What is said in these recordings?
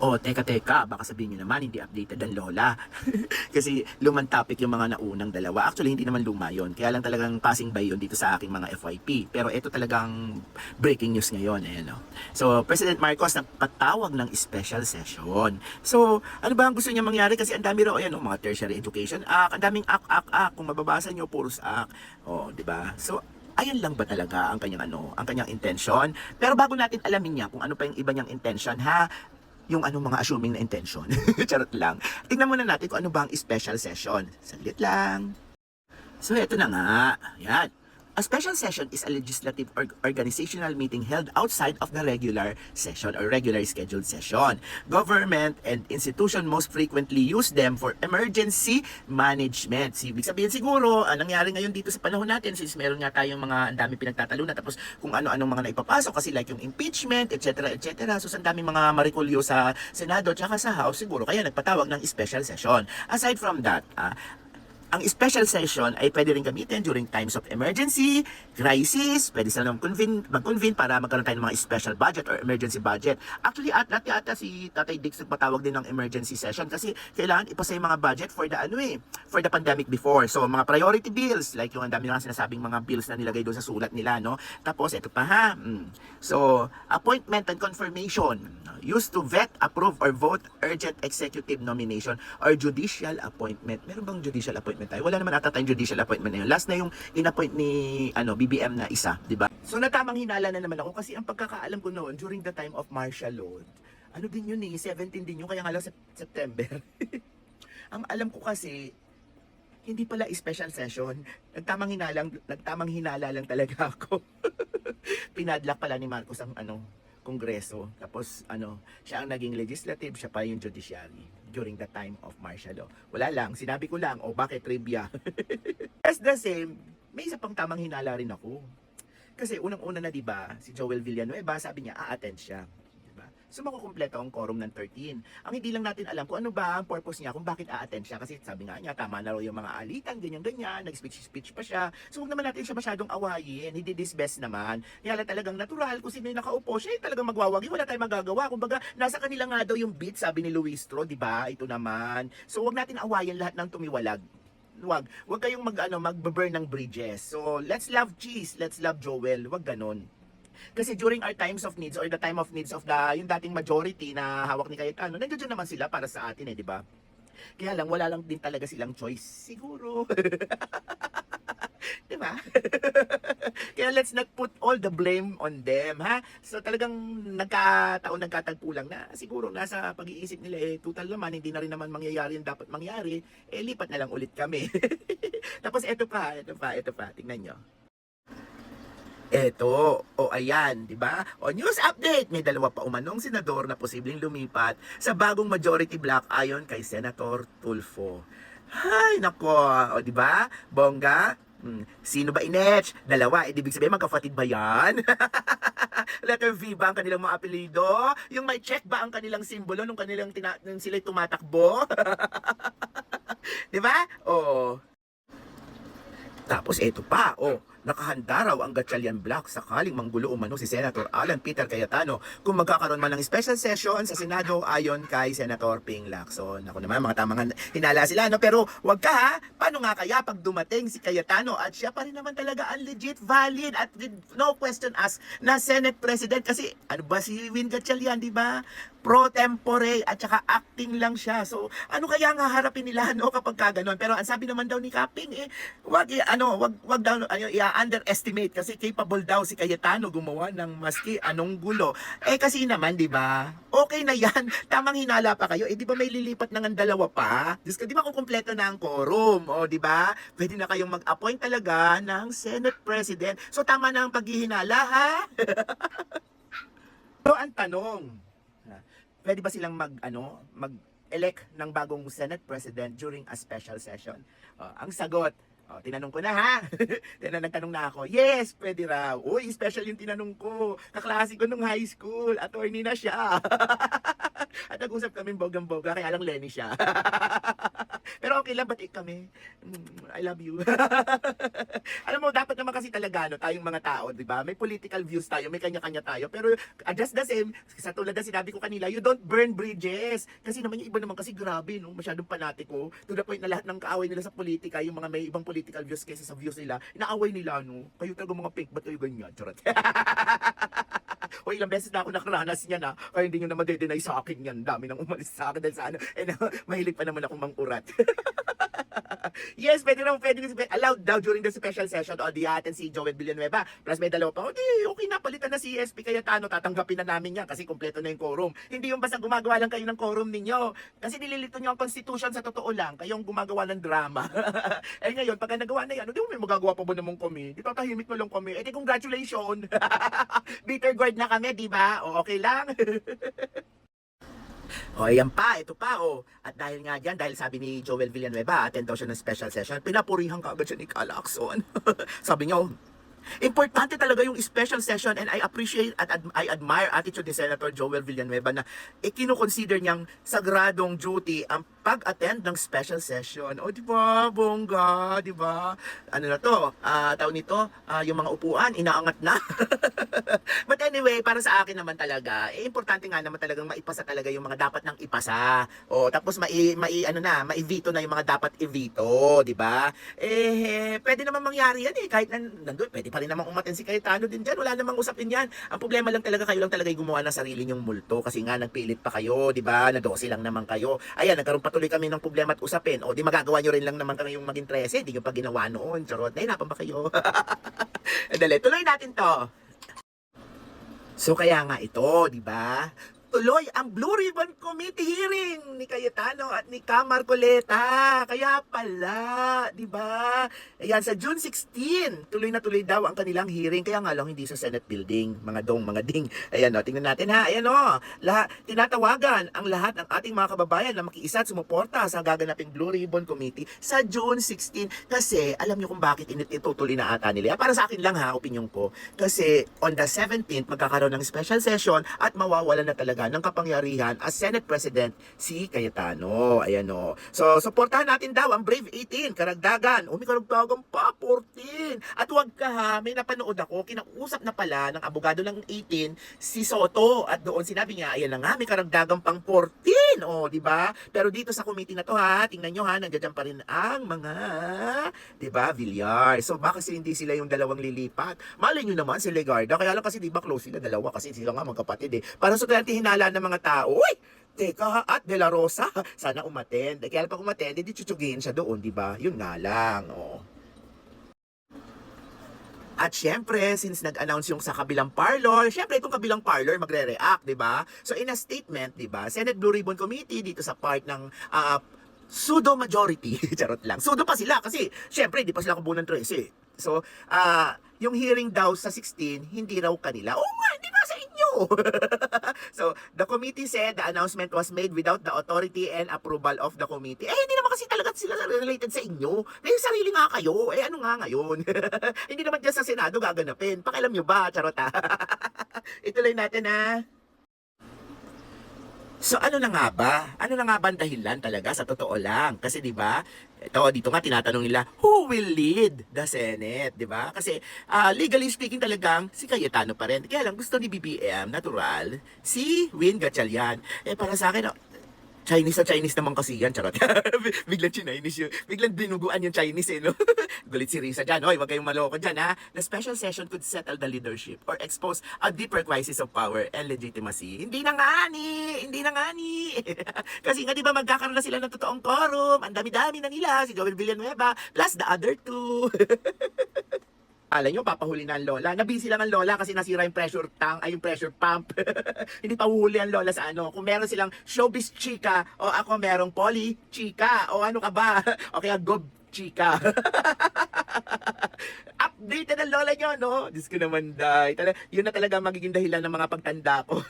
Oh, teka, baka sabihin nyo naman, hindi updated ang Lola. Kasi lumang topic yung mga naunang dalawa. Actually, hindi naman luma yun. Kaya lang talagang passing by yun dito sa aking mga FYP. Pero ito talagang breaking news ngayon. Eh, no? So, President Marcos nagpatawag ng special session. So, ano ba ang gusto niya mangyari? Kasi ang dami raw, ayan, mga tertiary education act, ang daming act. Kung mababasa nyo, puros act. Oh, di ba? So, ayun lang ba talaga ang kanyang ang kanyang intention? Pero bago natin alamin niya kung ano pa yung iba niyang intention, ha? Yung mga assuming na intention. Charot lang. Tingnan muna natin kung ano ba ang special session. Saglit lang. So, eto na nga. Yan. A special session is a legislative organizational meeting held outside of the regular session or regular scheduled session. Government and institution most frequently use them for emergency management. Ibig sabihin siguro, nangyari ngayon dito sa panahon natin, since meron nga tayong mga ang dami pinagtatalunan, tapos kung ano-anong mga naipapasok, kasi like yung impeachment, etc. So, ang daming mga marikulyo sa Senado at sa House, siguro kaya nagpatawag ng special session. Aside from that, ang special session ay pwede rin gamitin during times of emergency, crisis, pwede sila mag-convene para magkaroon tayo ng mga special budget or emergency budget. Actually, dati ata si Tatay Dix nagpatawag din ng emergency session kasi kailangan ipasa yung mga budget for the pandemic before. So, mga priority bills, like yung ang dami na sinasabing mga bills na nilagay doon sa sulat nila, no? Tapos, ito pa ha. So, appointment and confirmation, used to vet, approve, or vote urgent executive nomination or judicial appointment. Meron bang judicial appointment tayo? Wala naman ata tayong judicial appointment na yun. Last na yung in-appoint ni BBM na isa, di ba? So natamang hinala na naman ako kasi ang pagkakaalam ko noon during the time of martial law, ano din yun 17 din yun, kaya nga lang September. Ang alam ko kasi, hindi pala special session. Nagtamang hinala lang talaga ako. Pinadlock pala ni Marcos ang Kongreso. Tapos siya ang naging legislative, siya pa yung judiciary during the time of martial law. Wala lang, sinabi ko lang, bakit trivia? As the same, may isa pang tamang hinala rin ako. Kasi unang-una na 'di ba, si Joel Villanueva, sabi niya a-attend siya. So makukumpleto ang quorum ng 13. Ang hindi lang natin alam kung ano ba ang purpose niya, kung bakit a-attend siya. Kasi sabi nga niya, tama na raw yung mga alitan, ganyan-ganyan, nag-speech pa siya. So huwag naman natin siya masyadong awayin, he did his best naman. Kaya lang talagang natural, kung sino yung nakaupo, siya talagang magwawagi, wala tayong magagawa. Kumbaga, nasa kanila nga daw yung beat, sabi ni Luistro, di ba? Ito naman. So huwag natin awayin lahat ng tumiwalag. Huwag kayong mag-burn ng bridges. So let's love Cheese, let's love Joel, huwag ganon. Kasi during our times of needs or the time of needs of yung dating majority na hawak ni Cayetano, nandiyan naman sila para sa atin di ba? Kaya lang, wala lang din talaga silang choice. Siguro. Di ba? Kaya let's not put all the blame on them, ha? So talagang nagkatagpo lang na siguro nasa pag-iisip nila, total naman, hindi na rin naman mangyayari yung dapat mangyari, lipat na lang ulit kami. Tapos ito pa, tingnan nyo. Eto, ayan, di ba? News update, may dalawa pa umanong senador na posibleng lumipat sa bagong majority block ayon kay Senator Tulfo. Hay, nako, di ba? Bongga? Sino ba inetch? Dalawa, ibig sabihin magkafatid ba yan? Letter V ba ang kanilang mga apelido? Yung may check ba ang kanilang simbolo nung sila'y tumatakbo? Di ba? Tapos eto pa, nakahanda raw ang Gatchalian Block sakaling manggulo umano si Senator Alan Peter Cayetano kung magkakaroon man ng special session sa Senado ayon kay Senator Ping Lacson. Ako naman, mga tamang hinala sila, no? Pero wag ka ha, paano nga kaya pag dumating si Cayetano at siya pa rin naman talaga ang legit, valid at with no question asked na Senate President? Kasi ano ba si Win Gatchalian, di ba? Pro tempore at saka acting lang siya. So, ano kaya nga harapin nila kapag kaganon? Pero ang sabi naman daw ni Kaping, wag daw underestimate kasi capable daw si Cayetano gumawa ng maski anong gulo. Kasi naman, 'di ba? Okay na 'yan. Tamang hinala pa kayo. 'Di ba may lilipat na ng dalawa pa? Diyos ko, 'di ba kung kumpleto na ang quorum? 'Di ba? Pwede na kayong mag-appoint talaga ng Senate President. So tama na ang paghihinala, ha? So ang tanong, pwede ba silang mag-elect ng bagong Senate President during a special session? Ang sagot, tinanong ko na ha. Nagtanong na ako. Yes, pwede raw. Uy, special yung tinanong ko. Kaklase ko nung high school. Attorney na siya. At nag-usap kami bogang-boga, kaya lang Lenny siya. Pero okay lang, batik kami. I love you. Alam mo, dapat naman kasi talaga, no, tayong mga tao, di ba? May political views tayo, may kanya-kanya tayo. Pero just the same, sa tulad na sinabi ko kanila, you don't burn bridges. Kasi naman yung iba naman kasi grabe, no? Masyadong panatiko. To the point na lahat ng kaaway nila sa politika, yung mga may ibang political views kaysa sa views nila, inaaway nila, no? Kayo talaga mga pink, ba't kayo ganyan? Charot. O ilang beses na ako nakaranas niya na, kaya hindi nyo naman de-deny sa akin yan. Dami nang umalis sa akin dahil sa ano. Mahilig pa naman akong mangurat. Yes, pwede allowed daw during the special session o di atin si Joel Villanueva. Plus may dalawa pa, okay na, palitan na si SP Cayetano, tatanggapin na namin yan kasi kompleto na yung quorum. Hindi yung basta gumagawa lang kayo ng quorum ninyo. Kasi nililito nyo ang constitution sa totoo lang, kayong gumagawa ng drama. Eh ngayon, pagka nagawa na yan, hindi mo may magagawa pa ba naman kami? Di tatahimik mo lang kami. Eh di congratulations. Bitter gourd na kami, di ba? O okay lang. O, ayan pa, ito pa, o. At dahil nga dyan, dahil sabi ni Joel Villanueva, attend daw siya ng special session, pinapurihan ka agad siya ni Calacson. Sabi niya, importante talaga yung special session and I appreciate at I admire attitude ni Senator Joel Villanueva na ikinukonsider niyang sagradong duty ang pag-attend ng special session. O, di ba, bongga, di ba? Ano na to, tawag nito, yung mga upuan, inaangat na. But anyway, para sa akin naman talaga, importante nga naman talagang maipasa talaga yung mga dapat nang ipasa. O, tapos mai-veto na yung mga dapat i-veto, di ba? Pwede naman mangyari yan kahit nandun, pwede pa rin naman umaten si Cayetano din dyan, wala namang usapin yan. Ang problema lang talaga, kayo lang talaga yung gumawa ng sarili nyong multo, kasi nga nagpilit pa kayo, di ba? Na 12 lang naman kayo. Ayan, nagkaroon patuloy kami ng problema at usapin. O, di magagawa nyo rin lang naman kami yung maging 13, di nyo pa ginawa noon. Charot, nahirapan ba kayo? Dali, tuloy natin to. So kaya nga ito, di ba? Tuloy ang Blue Ribbon Committee hearing ni Cayetano at ni Cam Marcoleta. Kaya pala, di ba? Ayan, sa June 16, tuloy na tuloy daw ang kanilang hearing. Kaya nga lang, hindi sa Senate building. Mga dong, mga ding. Ayan o, tingnan natin ha. Ayan o, tinatawagan ang lahat ng ating mga kababayan na makiisa at sumuporta sa gaganaping Blue Ribbon Committee sa June 16. Kasi, alam niyo kung bakit itutuloy na ata nila. Para sa akin lang ha, opinion ko. Kasi, on the 17th, magkakaroon ng special session at mawawala na talaga ng kapangyarihan as Senate President si Cayetano. Ayan o. So, supportahan natin daw ang Brave 18, karagdagan. May karagdagan pa, 14. At wag ka ha, may napanood ako, kinausap na pala ng abogado ng 18, si Soto. At doon sinabi niya, ayan na nga, may karagdagan pang 14. O, di ba? Pero dito sa committee na to ha, tingnan nyo ha, nandiyan pa rin ang mga, di ba, Villar. So, baka kasi hindi sila yung dalawang lilipat. Malay nyo naman si Legarda. Kaya lang kasi di ba close sila dalawa kasi sila nga magkapatid Para sa hinala ng mga tao, uy, teka, at De La Rosa, sana umattend. Kaya pag umattend, hindi chuchugihin siya doon, di ba? Yun nga lang, At syempre, since nag-announce yung sa kabilang parlor, syempre itong kabilang parlor magre-react, di ba? So in a statement, di ba, Senate Blue Ribbon Committee dito sa part ng pseudo majority, charot lang. Pseudo pa sila kasi syempre hindi pa sila kabuo ng 13. So, yung hearing daw sa 16, hindi raw kanila. Oo nga, hindi ba sa inyo? So, the committee said the announcement was made without the authority and approval of the committee. Hindi naman kasi talaga sila related sa inyo. May sarili nga kayo. Ano nga ngayon? Hindi naman dyan sa Senado gaganapin. Pakialam nyo ba? Charot ha? Ituloy natin ha. So ano na nga ba? Ano na nga ba ang dahilan talaga sa totoo lang? Kasi 'di ba? Dito nga tinatanong nila, who will lead the Senate, 'di ba? Kasi legally speaking talagang si Cayetano pa rin. Kaya lang gusto ni BBM natural si Win Gatchalian. Para sa akin, Chinese naman kasi yan, charot. Biglang Chinese yun. Biglang dinuguan yung Chinese no? Gulit si Risa dyan. Hoy, wag kayong maloko dyan ha. The special session could settle the leadership or expose a deeper crisis of power and legitimacy. Hindi na nga ni. Kasi nga di ba magkakaroon na sila ng totoong quorum. Ang dami-dami na nila. Si Joel Villanueva plus the other two. Alam nyo, papahuli na ang lola. Nabisi lang ang lola kasi nasira yung pressure tank, yung pressure pump. Hindi pa uhuli ang lola sa ano. Kung meron silang showbiz chika, o ako merong poly chika, o ano ka ba? O kaya gob chika. Updated ang lola nyo, no? Diyos ko naman, yun na talaga magiging dahilan ng mga pagtanda ko.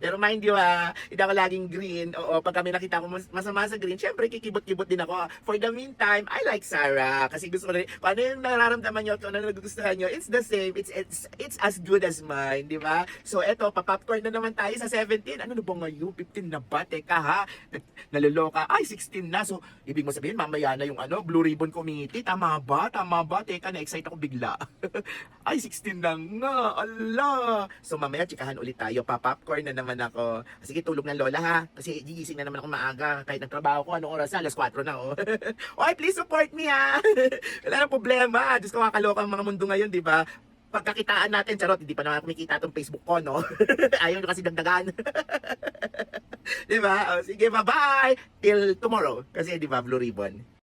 Pero mind you hindi ako laging green. Oo, pag kami nakita ko masama sa green, syempre kikibot-kibot din ako. For the meantime, I like Sarah. Kasi gusto ko rin, kung ano yung nararamdaman nyo, kung ano nagugustuhan nyo, it's the same. It's as good as mine, di ba? So eto, papopcorn na naman tayo sa 17. Ano na ba ngayon? 15 na ba? Teka ha, naloloka. Ay, 16 na. So, ibig mo sabihin, mamaya na yung Blue Ribbon Committee. Tama ba? Tama ba? Teka, na-excite ako bigla. Ay, 16 na nga. Allah. So, mamaya, chikahan ulit tayo. Papopcorn na naman ako. Sige, tulog ng lola ha. Kasi gigising na naman ako maaga. Kahit nagtrabaho ko, anong oras na? Alas 4 na oh. Oy, please support me ha. Wala nang problema. Diyos ko, kakaloka ang mga mundo ngayon, di ba? Pagkakitaan natin, charot, hindi pa naman kumikita itong Facebook ko, no? Ayaw nyo kasi dagdagan. Di ba? O, sige, bye-bye! Till tomorrow. Kasi, di ba, Blue Ribbon.